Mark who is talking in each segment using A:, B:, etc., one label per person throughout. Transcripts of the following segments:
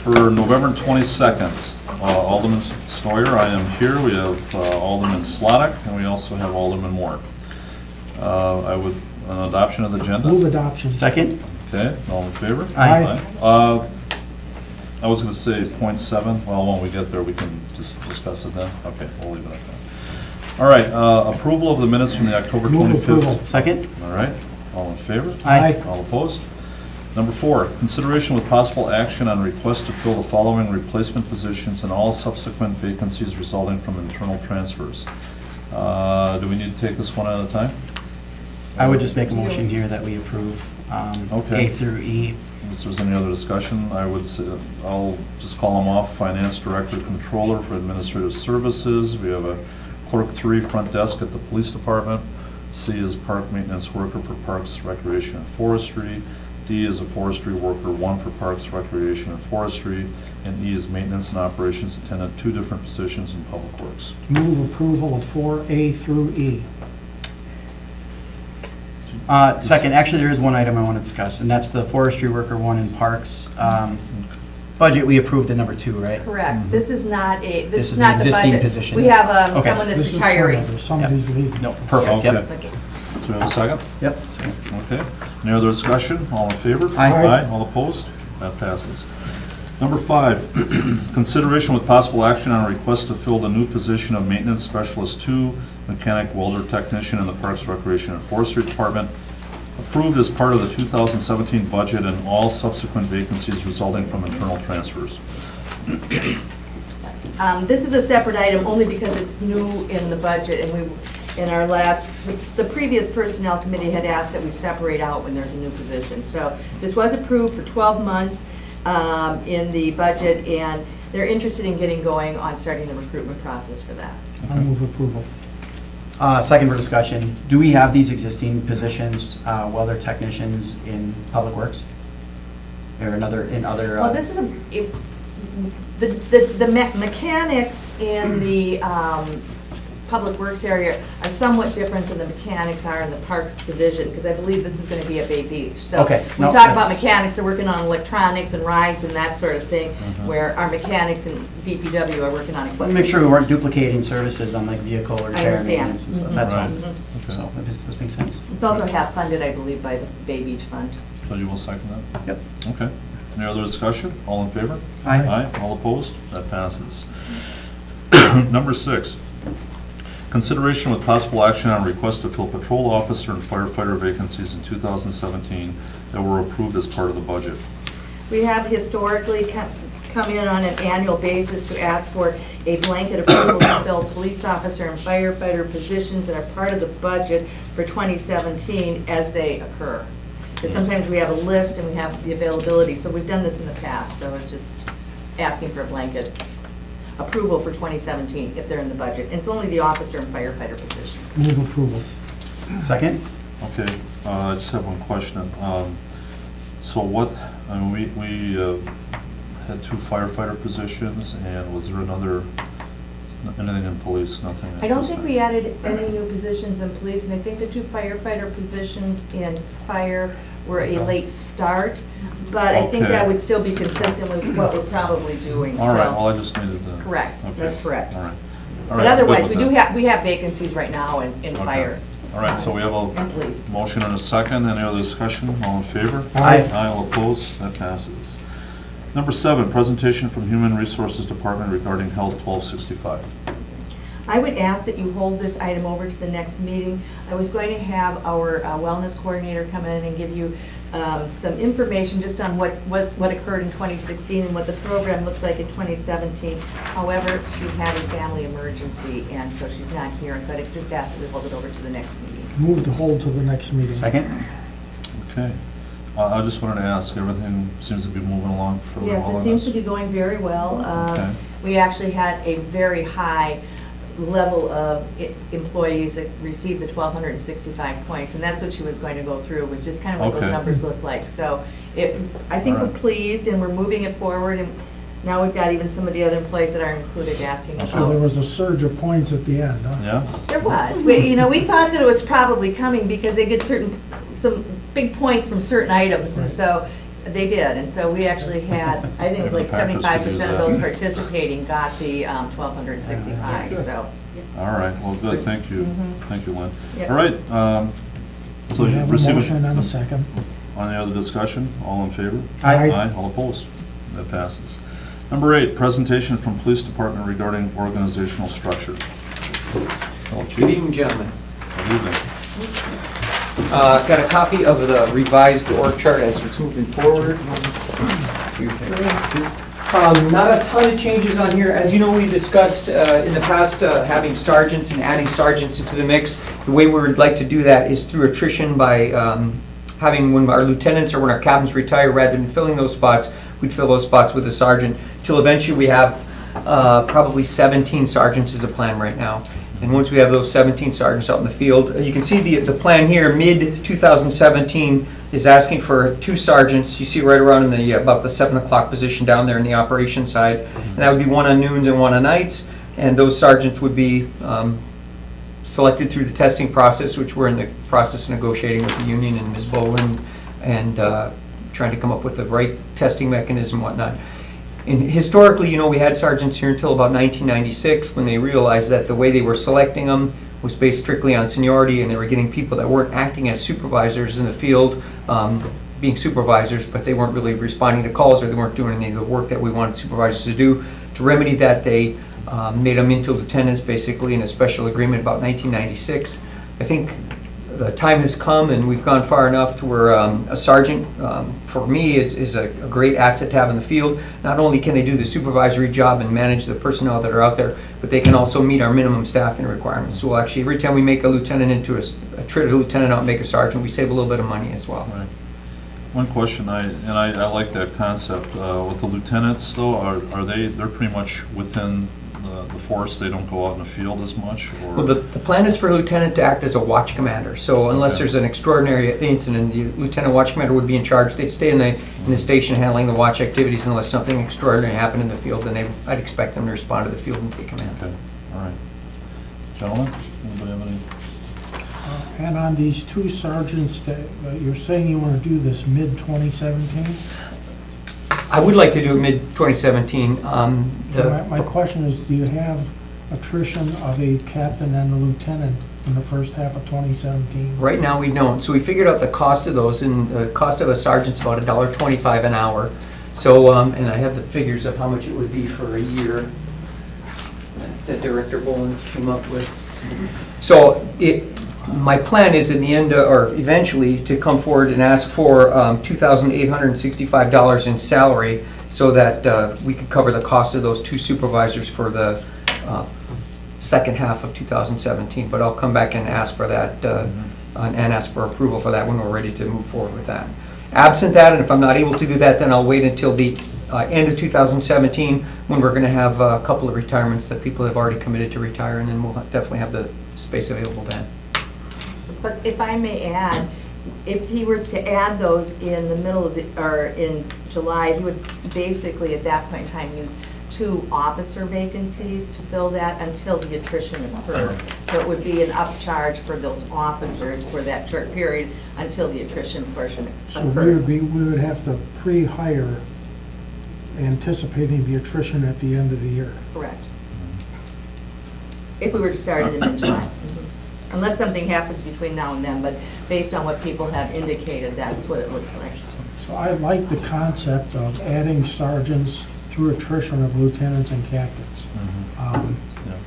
A: For November 22nd, Alderman Stoyer, I am here. We have Alderman Slotnick, and we also have Alderman Moore. I would, an adoption of the agenda?
B: Move adoption.
C: Second?
A: Okay, all in favor?
B: Aye.
A: I was gonna say .7, well, when we get there, we can just discuss it then. Okay, we'll leave it at that. All right, approval of the minutes from the October 25th.
B: Move approval.
C: Second?
A: All right, all in favor?
B: Aye.
A: All opposed? Number 4, consideration with possible action on request to fill the following replacement positions and all subsequent vacancies resulting from internal transfers. Do we need to take this one at a time?
C: I would just make a motion here that we approve
A: Okay.
C: A through E.
A: Unless there's any other discussion, I would say, I'll just call them off. Finance Director, Controller for Administrative Services. We have a Clerk 3, Front Desk at the Police Department. C is Park Maintenance Worker for Parks, Recreation, and Forestry. D is a Forestry Worker 1 for Parks, Recreation, and Forestry. And E is Maintenance and Operations Attendant, 2 different positions in Public Works.
B: Move approval of 4A through E.
C: Second, actually, there is one item I want to discuss, and that's the forestry worker one in parks. Budget, we approved at number 2, right?
D: Correct. This is not a,
C: This
D: this
C: is
D: is
C: an
D: not the
C: existing
D: budget.
C: position.
D: We have
C: Okay.
D: someone that's
B: This is
D: retiring.
B: turnover. Somebody's leaving.
C: No, perfect, yep.
A: Okay.
D: Okay.
A: So we have a second?
C: Yep, second.
A: Okay. Any other discussion? All in favor?
C: Aye.
A: All opposed? That passes. Number 5, consideration with possible action on a request to fill the new position of Maintenance Specialist 2, Mechanic Welder Technician in the Parks, Recreation, and Forestry Department, approved as part of the 2017 budget and all subsequent vacancies resulting from internal transfers.
D: This is a separate item only because it's new in the budget, and we, in our last, the previous Personnel Committee had asked that we separate out when there's a new position. So this was approved for 12 months in the budget, and they're interested in getting going on starting the recruitment process for that.
B: I'll move approval.
C: Second for discussion, do we have these existing positions, welder technicians in Public Works? Or in other?
D: Well, this is the mechanics in the Public Works area are somewhat different than the mechanics are in the Parks Division, because I believe this is going to be at Bay Beach. So
C: Okay.
D: we
C: No,
D: talk about
C: that's-
D: mechanics, they're working on electronics and rides and that sort of thing,
C: Mm-hmm.
D: where our mechanics in DPW are working on
C: Let
D: equipment.
C: me make sure we weren't duplicating services on like vehicle or tire
D: understand.
C: maintenance and stuff, that's all.
A: Right.
D: Mhm.
A: Okay.
C: So, this makes sense.
D: It's also half funded, I believe, by the Bay Beach Fund.
A: So you will second that?
C: Yep.
A: Okay. Any other discussion? All in favor?
C: Aye.
A: All opposed? That passes. Number 6, consideration with possible action on request to fill patrol officer and firefighter vacancies in 2017 that were approved as part of the budget.
D: We have historically come in on an annual basis to ask for a blanket approval to fill police officer and firefighter positions that are part of the budget for 2017 as they occur. Because sometimes we have a list and we have the availability, so we've done this in the past, so it's just asking for a blanket approval for 2017 if they're in the budget. And it's only the officer and firefighter positions.
B: Move approval.
C: Second?
A: Okay, I just have one question. So what, I mean, we had 2 firefighter positions, and was there another, anything in police, nothing?
D: I don't think we added any new positions in police, and I think the 2 firefighter positions in fire were a late start, but I think that
A: Okay.
D: would still be consistent with what we're probably doing,
A: All right, well,
D: so.
A: I just needed to.
D: Correct,
A: Okay.
D: that's correct.
A: All right. All
D: But
A: right,
D: otherwise,
A: good
D: we
A: with
D: do
A: that.
D: have vacancies right now in
A: Okay.
D: fire.
A: All right, so we have a
D: And police.
A: motion and a second. Any other discussion? All in favor?
C: Aye.
A: Aye, all opposed? That passes. Number 7, presentation from Human Resources Department regarding Health 1265.
D: I would ask that you hold this item over to the next meeting. I was going to have our wellness coordinator come in and give you some information just on what occurred in 2016 and what the program looks like in 2017. However, she had a family emergency, and so she's not here, and so I'd just ask that we hold it over to the next meeting.
B: Move to hold to the next meeting.
C: Second?
A: Okay. I just wanted to ask, everything seems to be moving along for all of us?
D: Yes, it seems to be going very well.
A: Okay.
D: We actually had a very high level of employees that received the 1,265 points, and that's what she was going to go through, was just kind of what those
A: Okay.
D: numbers look like. So I think
A: All
D: we're
A: right.
D: pleased, and we're moving it forward, and now we've got even some of the other employees that are included asking
A: Okay.
B: So there
D: about.
B: was a surge of points at the end, huh?
A: Yeah?
D: There was. We thought that it was probably coming because they get some big points from certain items, and so They did, and so we actually had, I think it was like
A: Packers could
D: 75%
A: use
D: of
A: that.
D: those participating got the 1,265, so.
A: All right, well, good, thank you. Thank you, Lynn.
D: Yep.
A: All right, so
B: We
A: you
B: have a
A: receive
B: motion
A: it.
B: and a second.
A: Any other discussion? All in favor?
B: Aye.
A: Aye, all opposed? That passes. Number 8, presentation from Police Department regarding organizational structure. Hello, Chief.
E: Good evening, gentlemen.
A: Good evening.
E: Got a copy of the revised org chart as it's moving forward. Not a ton of changes on here. As you know, we discussed in the past having sergeants and adding sergeants into the mix. The way we would like to do that is through attrition by having when our lieutenants or when our captains retire, rather than filling those spots, we'd fill those spots with a sergeant, till eventually we have probably 17 sergeants is a plan right now. And once we have those 17 sergeants out in the field, you can see the plan here, mid-2017, is asking for 2 sergeants. You see right around in the, about the 7 o'clock position down there in the operations side. And that would be 1 on noons and 1 on nights. And those sergeants would be selected through the testing process, which we're in the process of negotiating with the union and Ms. Boland, and trying to come up with the right testing mechanism and whatnot. And historically, you know, we had sergeants here until about 1996, when they realized that the way they were selecting them was based strictly on seniority, and they were getting people that weren't acting as supervisors in the field, being supervisors, but they weren't really responding to calls, or they weren't doing any of the work that we wanted supervisors to do. To remedy that, they made them into lieutenants, basically, in a special agreement about 1996. I think the time has come, and we've gone far enough to where a sergeant, for me, is a great asset to have in the field. Not only can they do the supervisory job and manage the personnel that are out there, but they can also meet our minimum staffing requirements. So we'll actually, every time we make a lieutenant into a trade a lieutenant out and make a sergeant, we save a little bit of money as well.
A: Right. One question, I like that concept. With the lieutenants, though, are they're pretty much within the force, they don't go out in the field as much, or?
E: Well, the plan is for a lieutenant to act as a watch commander. So unless
A: Okay.
E: there's an extraordinary incident, the lieutenant watch commander would be in charge. They'd stay in the station handling the watch activities unless something extraordinary happened in the field, then I'd expect them to respond to the field and take command.
A: Okay, all right. Gentlemen, anybody have any?
B: And on these 2 sergeants that you're saying you want to do this mid-2017?
E: I would like to do it mid-2017.
B: My question is, do you have attrition of a captain and a lieutenant in the first half of 2017?
E: Right now, we don't. So we figured out the cost of those, and the cost of a sergeant's about $1.25 an hour. So, and I have the figures of how much it would be for a year that Director Boland came up with. So my plan is in the end, or eventually, to come forward and ask for $2,865 in salary, so that we could cover the cost of those 2 supervisors for the second half of 2017. But I'll come back and ask for that, and ask for approval for that when we're ready to move forward with that. Absent that, and if I'm not able to do that, then I'll wait until the end of 2017, when we're going to have a couple of retirements that people have already committed to retire, and then we'll definitely have the space available then.
D: But if I may add, if he was to add those in the middle of or in July, he would basically at that point in time use 2 officer vacancies to fill that until the attrition occurred. So it would be an upcharge for those officers for that short period until the attrition portion
B: So we
D: occurred.
B: would have to pre-hire, anticipating the attrition at the end of the year.
D: Correct. If we were to start it in mid-July. Unless something happens between now and then, but based on what people have indicated, that's what it looks like.
B: So I like the concept of adding sergeants through attrition of lieutenants and captains.
A: Yeah.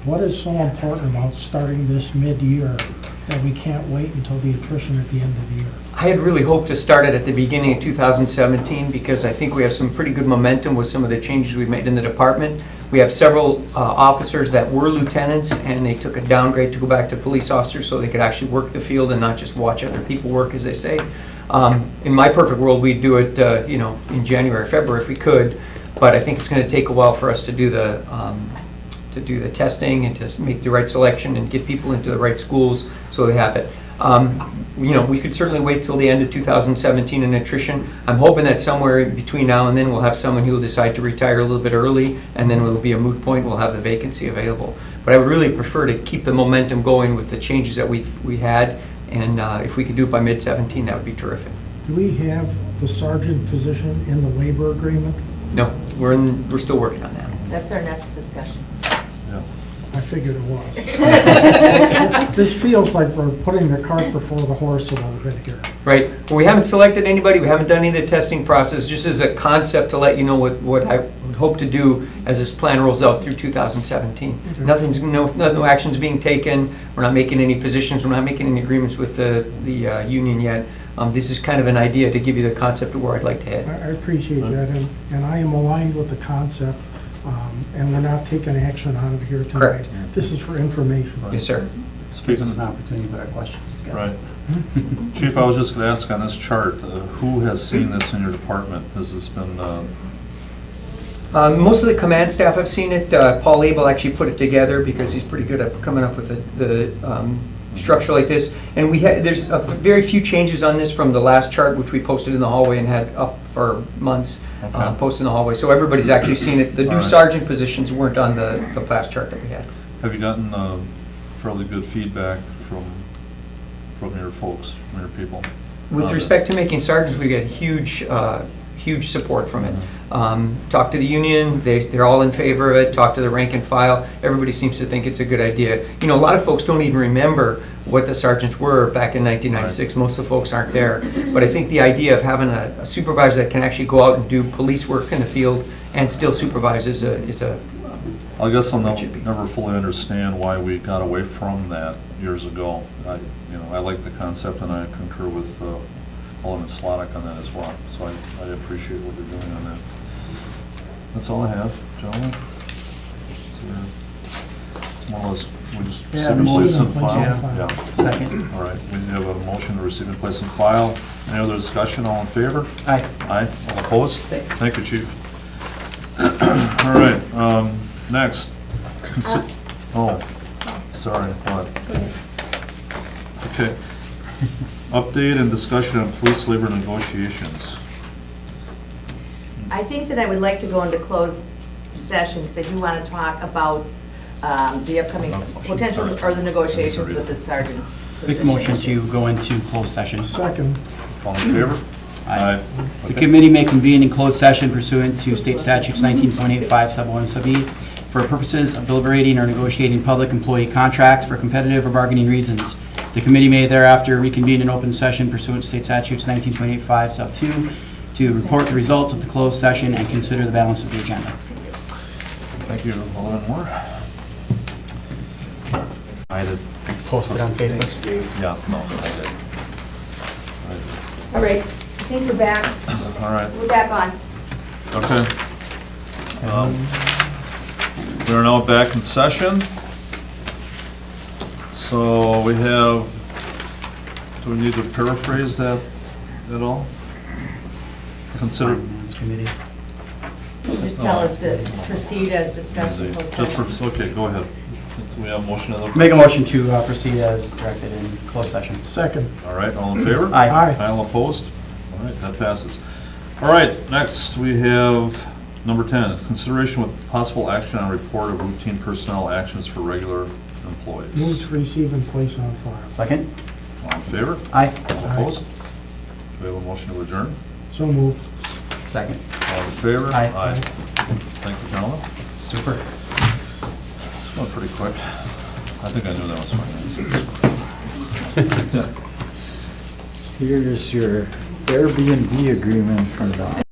B: What is so important about starting this mid-year that we can't wait until the attrition at the end of the year?
E: I had really hoped to start it at the beginning of 2017, because I think we have some pretty good momentum with some of the changes we've made in the department. We have several officers that were lieutenants, and they took a downgrade to go back to police officers so they could actually work the field and not just watch other people work, as they say. In my perfect world, we'd do it in January, February if we could, but I think it's going to take a while for us to do the testing and to make the right selection and get people into the right schools so they have it. We could certainly wait till the end of 2017 in attrition. I'm hoping that somewhere between now and then we'll have someone who will decide to retire a little bit early, and then it'll be a moot point, we'll have the vacancy available. But I would really prefer to keep the momentum going with the changes that we had, and if we could do it by mid-17, that would be terrific.
B: Do we have the sergeant position in the labor agreement?
E: No, we're still working on that.
D: That's our next discussion.
A: Yeah.
B: I figured it was. This feels like we're putting the cart before the horse a little bit here.
E: Right, well, we haven't selected anybody, we haven't done any of the testing process, just as a concept to let you know what I would hope to do as this plan rolls out through 2017.
B: Okay.
E: No action's being taken, we're not making any positions, we're not making any agreements with the union yet. This is kind of an idea to give you the concept of where I'd like to head.
B: I appreciate that, and I am aligned with the concept, and we're not taking action on it here tonight.
E: Correct.
B: This is for information.
E: Yes, sir.
C: Gives us an opportunity to put our questions together.
A: Right. Chief, I was just going to ask on this chart, who has seen this in your department? Has this been,
E: Most of the command staff have seen it. Paul Abel actually put it together because he's pretty good at coming up with the structure like this. And there's very few changes on this from the last chart, which we posted in the hallway and had up for months,
A: Okay.
E: posted in the hallway. So everybody's actually seen it. The
A: All
E: new
A: right.
E: sergeant positions weren't on the last chart that we had.
A: have you gotten fairly good feedback from your folks, from your people?
E: With
A: on
E: respect to making sergeants, we get huge support from it. Talk to the union, they're all in favor of it. Talk to the rank and file, everybody seems to think it's a good idea. You know, a lot of folks don't even remember what the sergeants were back in 1996. Most of the folks aren't there. But I think the idea of having a supervisor that can actually go out and do police work in the field and still supervise is a
A: I guess I'll
E: It should be.
A: never fully understand why we got away from that years ago. I like the concept, and I concur with Alderman Slotnick on that as well. So I appreciate what you're doing on that. That's all I have, gentlemen. It's more or less, we just
C: Yeah,
A: receive and place
B: receive
A: and
B: and place
A: file.
B: and file.
A: Yeah.
C: Second.
A: All right, we have a motion to receive and place and file. Any other discussion? All in favor?
C: Aye.
A: Aye. All opposed? Thank you, Chief. All right, next. Oh, sorry, what? Okay. Update and discussion on police labor negotiations.
D: I think that I would like to go into closed session, because I do want to talk about the upcoming potential, or the negotiations with the sergeants.
C: Make the motion to go into closed session.
B: Second,
A: All in favor?
C: Aye. The
A: Okay.
C: committee may convene in closed session pursuant to state statutes 19.85 sub 1 sub e for purposes of deliberating or negotiating public employee contracts for competitive or bargaining reasons. The committee may thereafter reconvene in open session pursuant to state statutes 19.85 sub 2 to report the results of the closed session and consider the balance of the agenda.
A: Thank you, Alderman Moore. I did.
C: Post it on Facebook.
A: Yeah, no, I did.
D: All right, I think we're back.
A: All right.
D: We're back on.
A: Okay. We are now back in session. So we have, do we need to paraphrase that at all? Consider,
C: Finance committee.
D: Just tell us to proceed as discussed in closed
A: just
D: session.
A: for, okay, go ahead. Do we have a motion?
C: Make a motion to proceed as directed in closed session.
B: second.
A: All right, all in favor?
C: Aye.
B: Aye.
A: All opposed? All right, that passes. All right, next we have number 10, consideration with possible action on report of routine personnel actions for regular
B: Move
A: employees.
B: to receive and place on file.
C: Second.
A: All in favor?
C: Aye.
A: All opposed? Do we have a motion to adjourn?
B: So moved.
C: Second.
A: All in favor?
C: Aye.
A: Thank you, gentlemen.
C: Super.
A: This went pretty quick. I think I knew that was fine.
F: Here's your Airbnb agreement for the